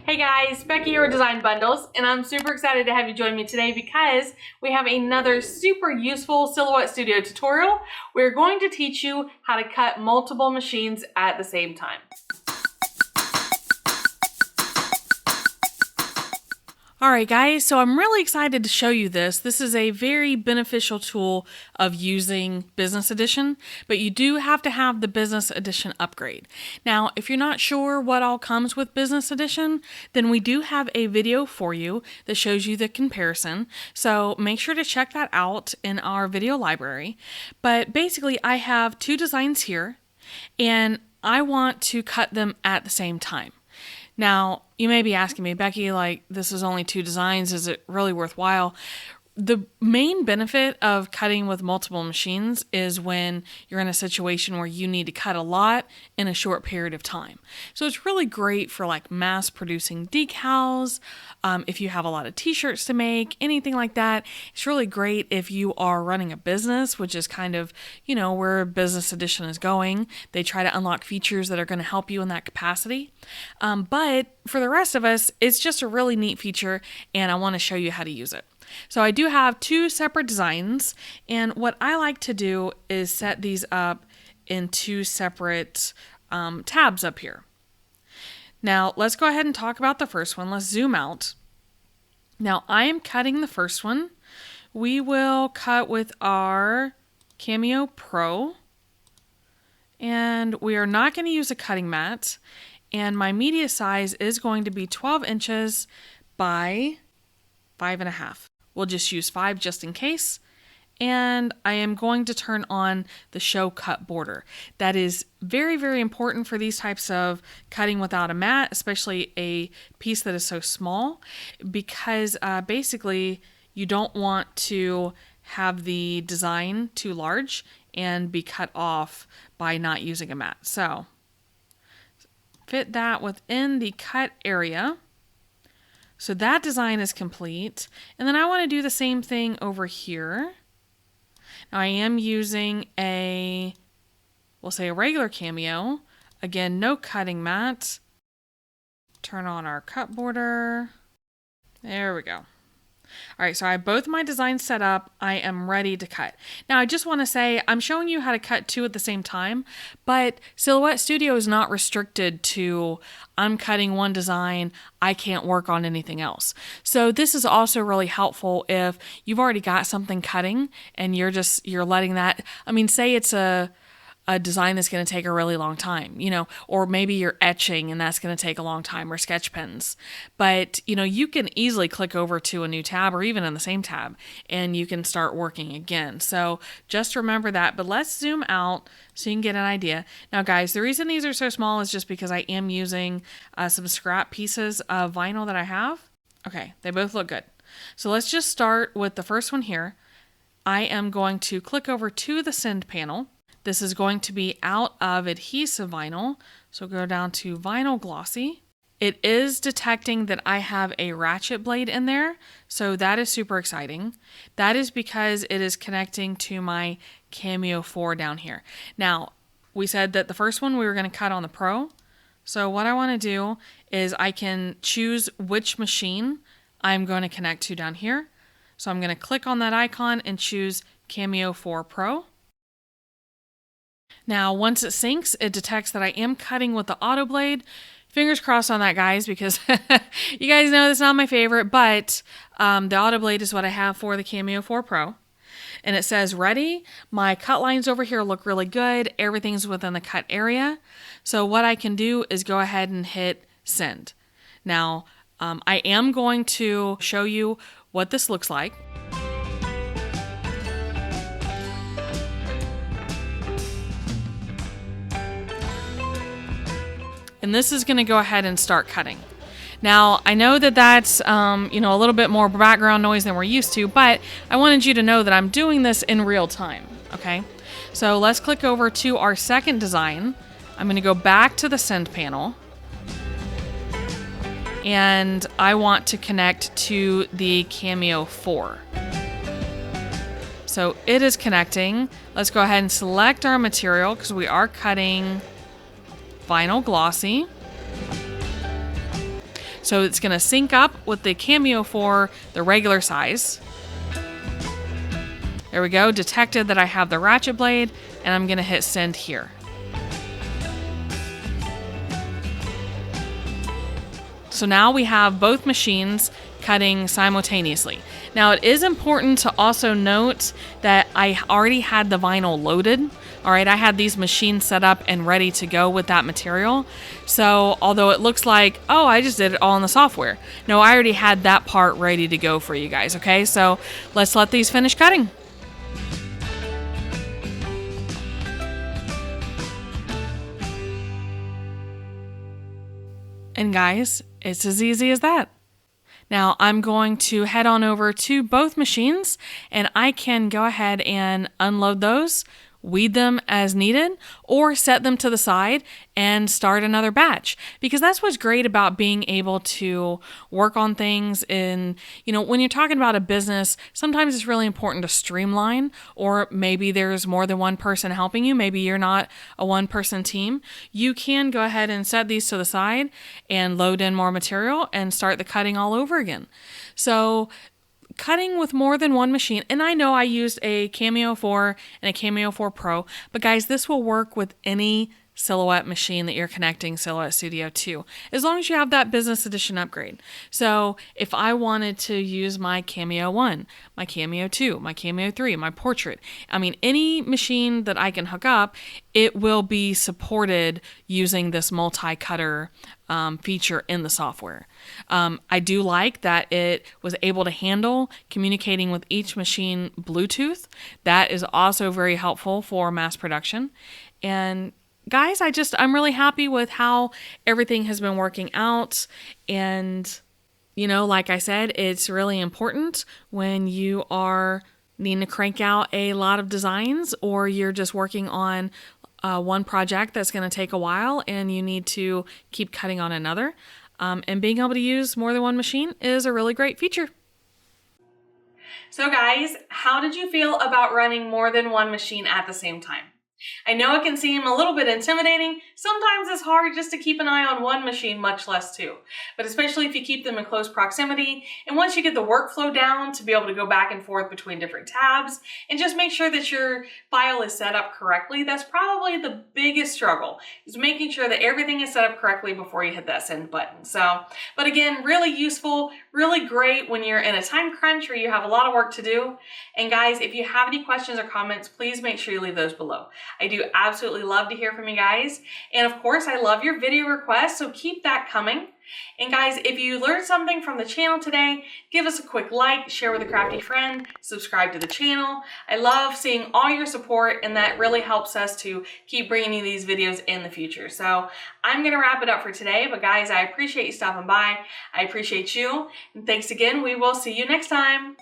Hey guys, Becky here with Design Bundles, and I'm super excited to have you join me today because we have another super useful Silhouette Studio tutorial. We're going to teach you how to cut multiple machines at the same time. Alright guys, so I'm really excited to show you this. This is a very beneficial tool of using Business Edition, but you do have to have the Business Edition upgrade. Now, if you're not sure what all comes with Business Edition, then we do have a video for you that shows you the comparison. So make sure to check that out in our video library. But basically, I have two designs here, and I want to cut them at the same time. Now, you may be asking me, Becky, like, this is only two designs. Is it really worthwhile? The main benefit of cutting with multiple machines is when you're in a situation where you need to cut a lot in a short period of time. So it's really great for like mass producing decals, if you have a lot of t-shirts to make, anything like that. It's really great if you are running a business, which is kind of, where Business Edition is going. They try to unlock features that are going to help you in that capacity. But for the rest of us, it's just a really neat feature, and I want to show you how to use it. So I do have two separate designs, and what I like to do is set these up in two separate tabs up here. Now let's go ahead and talk about the first one. Let's zoom out. Now I am cutting the first one. We will cut with our Cameo Pro, and we are not going to use a cutting mat, and my media size is going to be 12 inches by 5.5. We'll just use 5 just in case. And I am going to turn on the show cut border. That is very, very important for these types of cutting without a mat, especially a piece that is so small, because basically you don't want to have the design too large and be cut off by not using a mat. So fit that within the cut area. So that design is complete. And then I want to do the same thing over here. Now I am using we'll say a regular Cameo. Again, no cutting mat. Turn on our cut border. There we go. All right, so I have both my designs set up. I am ready to cut. Now, I just want to say I'm showing you how to cut two at the same time, but Silhouette Studio is not restricted to I'm cutting one design, I can't work on anything else. So this is also really helpful if you've already got something cutting and you're letting that, say it's a design that's going to take a really long time, or maybe you're etching and that's going to take a long time, or sketch pens. But, you can easily click over to a new tab or even in the same tab and you can start working again. So just remember that, but let's zoom out so you can get an idea. Now guys, the reason these are so small is just because I am using some scrap pieces of vinyl that I have. Okay, they both look good. So let's just start with the first one here. I am going to click over to the send panel. This is going to be out of adhesive vinyl, so go down to vinyl glossy. It is detecting that I have a ratchet blade in there, so that is super exciting. That is because it is connecting to my Cameo 4 down here. Now, we said that the first one we were going to cut on the Pro, so what I want to do is I can choose which machine I'm going to connect to down here. So I'm going to click on that icon and choose Cameo 4 Pro. Now, once it syncs, it detects that I am cutting with the auto blade. Fingers crossed on that, guys, because you guys know that's not my favorite, but the auto blade is what I have for the Cameo 4 Pro. And it says ready. My cut lines over here look really good. Everything's within the cut area. So what I can do is go ahead and hit send. Now, I am going to show you what this looks like. And this is going to go ahead and start cutting. Now, I know that that's, a little bit more background noise than we're used to, but I wanted you to know that I'm doing this in real time, okay? So let's click over to our second design. I'm going to go back to the send panel. And I want to connect to the Cameo 4. So it is connecting. Let's go ahead and select our material because we are cutting vinyl glossy. So it's going to sync up with the Cameo for the regular size. There we go, detected that I have the ratchet blade, and I'm going to hit send here. So now we have both machines cutting simultaneously. Now it is important to also note that I already had the vinyl loaded. All right, I had these machines set up and ready to go with that material. So although it looks like, oh, I just did it all in the software. No, I already had that part ready to go for you guys, okay? So let's let these finish cutting. And guys, it's as easy as that. Now I'm going to head on over to both machines and I can go ahead and unload those, weed them as needed, or set them to the side and start another batch. Because that's what's great about being able to work on things in, when you're talking about a business, sometimes it's really important to streamline, or maybe there's more than one person helping you. Maybe you're not a one-person team. You can go ahead and set these to the side and load in more material and start the cutting all over again. So cutting with more than one machine, and I know I used a Cameo 4 and a Cameo 4 Pro, but guys, this will work with any Silhouette machine that you're connecting Silhouette Studio to, as long as you have that business edition upgrade. So if I wanted to use my Cameo 1, my Cameo 2, my Cameo 3, my Portrait, any machine that I can hook up, it will be supported using this multi-cutter feature in the software. I do like that it was able to handle communicating with each machine Bluetooth. That is also very helpful for mass production. And guys, I'm really happy with how everything has been working out. And, like I said, it's really important when you are needing to crank out a lot of designs, or you're just working on one project that's going to take a while and you need to keep cutting on another. And being able to use more than one machine is a really great feature. So guys, how did you feel about running more than one machine at the same time? I know it can seem a little bit intimidating. Sometimes it's hard just to keep an eye on one machine, much less two. But especially if you keep them in close proximity, and once you get the workflow down to be able to go back and forth between different tabs and just make sure that your file is set up correctly, that's probably the biggest struggle, is making sure that everything is set up correctly before you hit that send button. But again, really useful, really great when you're in a time crunch or you have a lot of work to do. And guys, if you have any questions or comments, please make sure you leave those below. I do absolutely love to hear from you guys. And of course, I love your video requests, so keep that coming. And guys, if you learned something from the channel today, give us a quick like, share with a crafty friend, subscribe to the channel. I love seeing all your support, and that really helps us to keep bringing you these videos in the future. So I'm going to wrap it up for today, but guys, I appreciate you stopping by. I appreciate you. And thanks again. We will see you next time.